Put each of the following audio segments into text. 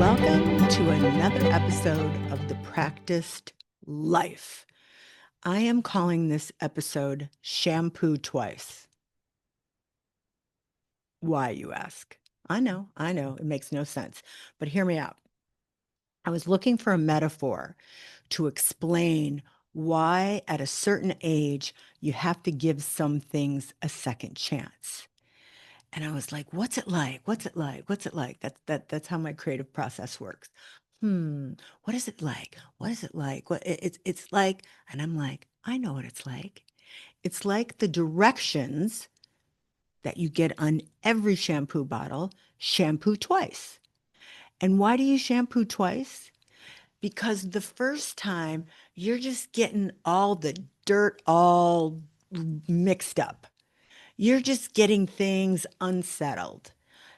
Welcome to another episode of The Practiced Life. I am calling this episode Shampoo Twice. Why, you ask? I know, it makes no sense, but hear me out. I was looking for a metaphor to explain why at a certain age you have to give some things a second chance. And I was like, what's it like? What's it like? What's it like? That's how my creative process works. What is it like? What is it like? It's like, and I'm like, I know what it's like. It's like the directions that you get on every shampoo bottle, shampoo twice. And why do you shampoo twice? Because the first time you're just getting all the dirt all mixed up. You're just getting things unsettled.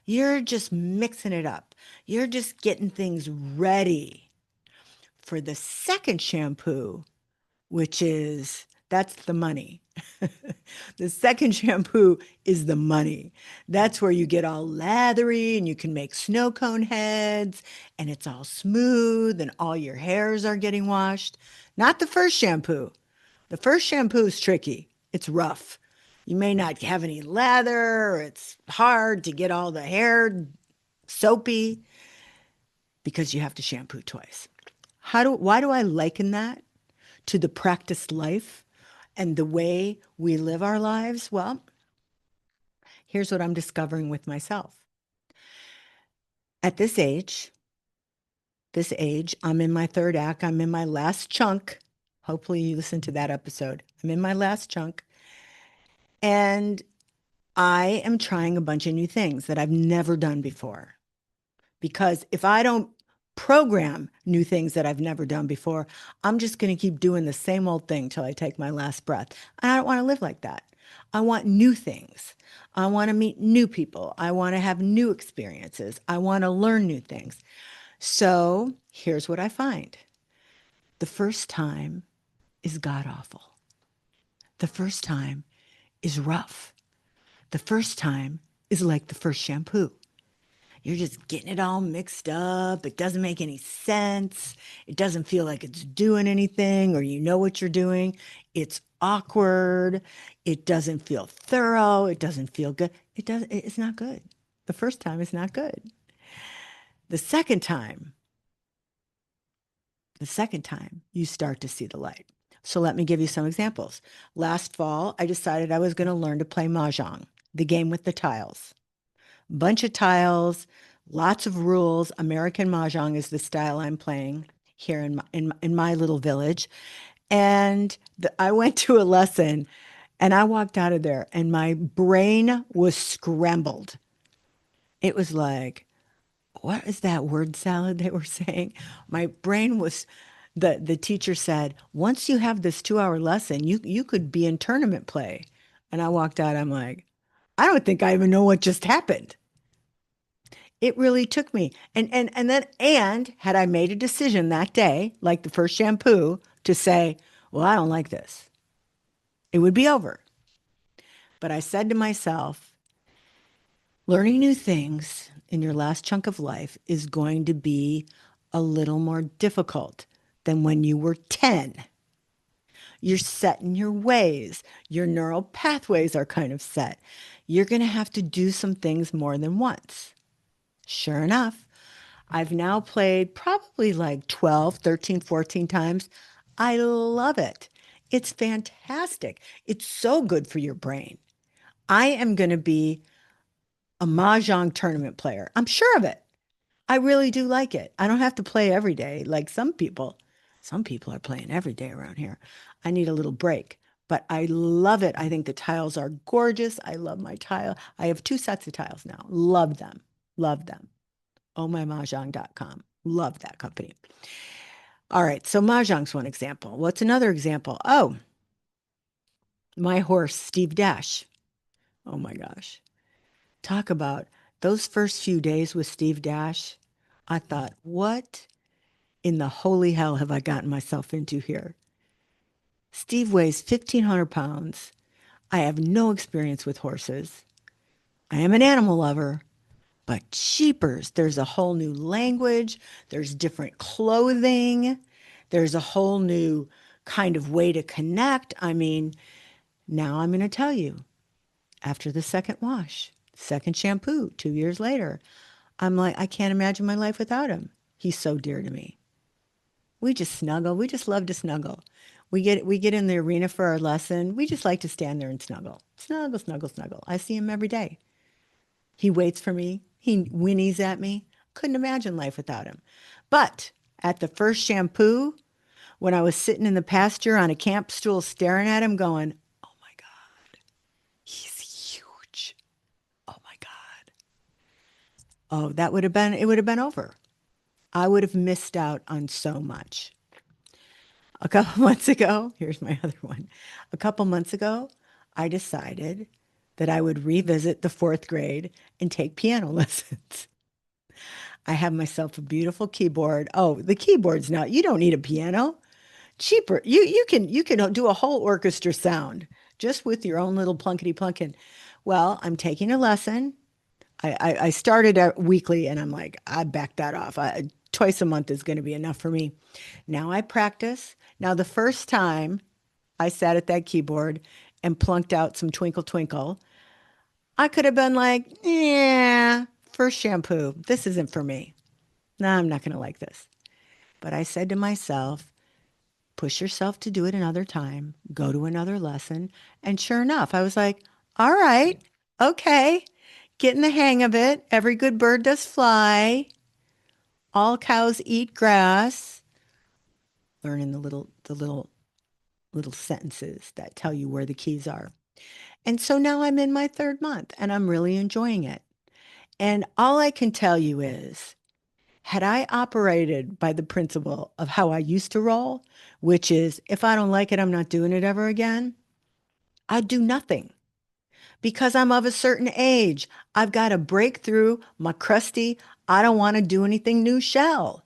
You're just mixing it up. You're just getting things ready for the second shampoo, which is that's the money. The second shampoo is the money. That's where you get all lathery and you can make snow cone heads and it's all smooth and all your hairs are getting washed. Not the first shampoo. The first shampoo is tricky. It's rough. You may not have any lather, or it's hard to get all the hair soapy because you have to shampoo twice. Why do I liken that to the practiced life and the way we live our lives? Well, here's what I'm discovering with myself. At this age, I'm in my third act, I'm in my last chunk. Hopefully you listened to that episode. I'm in my last chunk. And I am trying a bunch of new things that I've never done before. Because if I don't program new things that I've never done before, I'm just going to keep doing the same old thing till I take my last breath. And I don't want to live like that. I want new things. I want to meet new people. I want to have new experiences. I want to learn new things. So here's what I find. The first time is god awful. The first time is rough. The first time is like the first shampoo. You're just getting it all mixed up. It doesn't make any sense. It doesn't feel like it's doing anything or you know what you're doing. It's awkward. It doesn't feel thorough. It doesn't feel good. It's not good. The first time is not good. The second time, you start to see the light. So let me give you some examples. Last fall, I decided I was going to learn to play Mahjong, the game with the tiles. Bunch of tiles, lots of rules. American Mahjong is the style I'm playing here in my little village. And I went to a lesson and I walked out of there and my brain was scrambled. It was like, what is that word salad they were saying? My brain was the teacher said, once you have this 2-hour lesson, you could be in tournament play. And I walked out, I'm like, I don't think I even know what just happened. It really took me. And had I made a decision that day, like the first shampoo, to say, well, I don't like this, it would be over. But I said to myself, learning new things in your last chunk of life is going to be a little more difficult than when you were 10. You're set in your ways. Your neural pathways are kind of set. You're going to have to do some things more than once. Sure enough, I've now played probably like 12, 13, 14 times. I love it. It's fantastic. It's so good for your brain. I am going to be a Mahjong tournament player. I'm sure of it. I really do like it. I don't have to play every day like some people. Some people are playing every day around here. I need a little break, but I love it. I think the tiles are gorgeous. I love my tile. I have 2 sets of tiles now. Love them. Love them. ohmymahjong.com. Love that company. All right, so Mahjong's one example. What's another example? Oh, my horse, Steve Dash. Oh my gosh. Talk about those first few days with Steve Dash. I thought, what in the holy hell have I gotten myself into here? Steve weighs 1,500 pounds. I have no experience with horses. I am an animal lover, But cheapers, there's a whole new language, there's different clothing, there's a whole new kind of way to connect. I mean, now I'm going to tell you, after the second wash, second shampoo, 2 years later, I'm like, I can't imagine my life without him. He's so dear to me. We just snuggle. We just love to snuggle. We get in the arena for our lesson. We just like to stand there and snuggle. Snuggle, snuggle, snuggle. I see him every day. He waits for me. He whinnies at me. Couldn't imagine life without him. But at the first shampoo, when I was sitting in the pasture on a camp stool staring at him going, oh my God, he's huge. Oh my God. Oh, it would have been over. I would have missed out on so much. A couple months ago, here's my other one. A couple months ago, I decided that I would revisit the fourth grade and take piano lessons. I have myself a beautiful keyboard. Oh, the keyboard's not, you don't need a piano. Cheaper. You can do a whole orchestra sound just with your own little plunkety plunkin. Well, I'm taking a lesson. I started out weekly and I'm like, I backed that off. Twice a month is going to be enough for me. Now I practice. Now, the first time I sat at that keyboard and plunked out some Twinkle Twinkle, I could have been like, yeah, first shampoo, this isn't for me. No, I'm not going to like this. But I said to myself, push yourself to do it another time, go to another lesson. And sure enough, I was like, all right, okay, getting the hang of it. Every good bird does fly. All cows eat grass. Learning the little sentences that tell you where the keys are. And so now I'm in my third month and I'm really enjoying it. And all I can tell you is, had I operated by the principle of how I used to roll, which is if I don't like it, I'm not doing it ever again, I'd do nothing because I'm of a certain age. I've got to break through my crusty, I don't want to do anything new shell.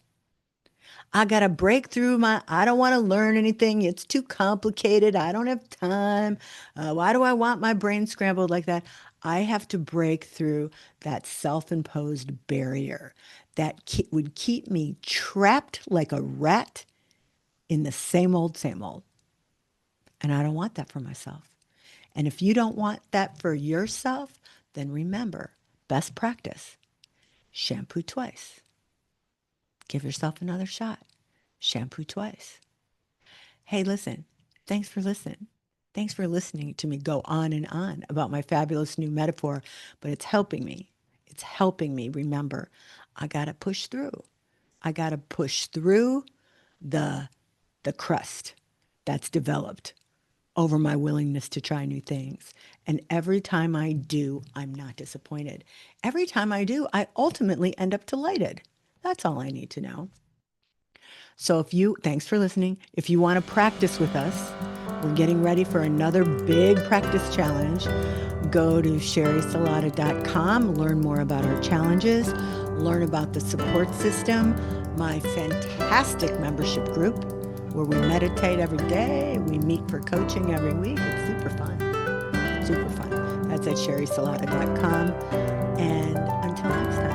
I got to break through I don't want to learn anything. It's too complicated. I don't have time. Why do I want my brain scrambled like that? I have to break through that self-imposed barrier that would keep me trapped like a rat in the same old, same old. And I don't want that for myself. And if you don't want that for yourself, then remember, best practice, shampoo twice. Give yourself another shot. Shampoo twice. Hey, listen, thanks for listening. Thanks for listening to me go on and on about my fabulous new metaphor, but it's helping me. It's helping me remember I got to push through. I got to push through the crust that's developed over my willingness to try new things. And every time I do, I'm not disappointed. Every time I do, I ultimately end up delighted. That's all I need to know. So thanks for listening. If you want to practice with us, we're getting ready for another big practice challenge. Go to sherrysalata.com, learn more about our challenges, learn about the support system, my fantastic membership group where we meditate every day. We meet for coaching every week. It's super fun. Super fun. That's at sherrysalata.com. And until next time.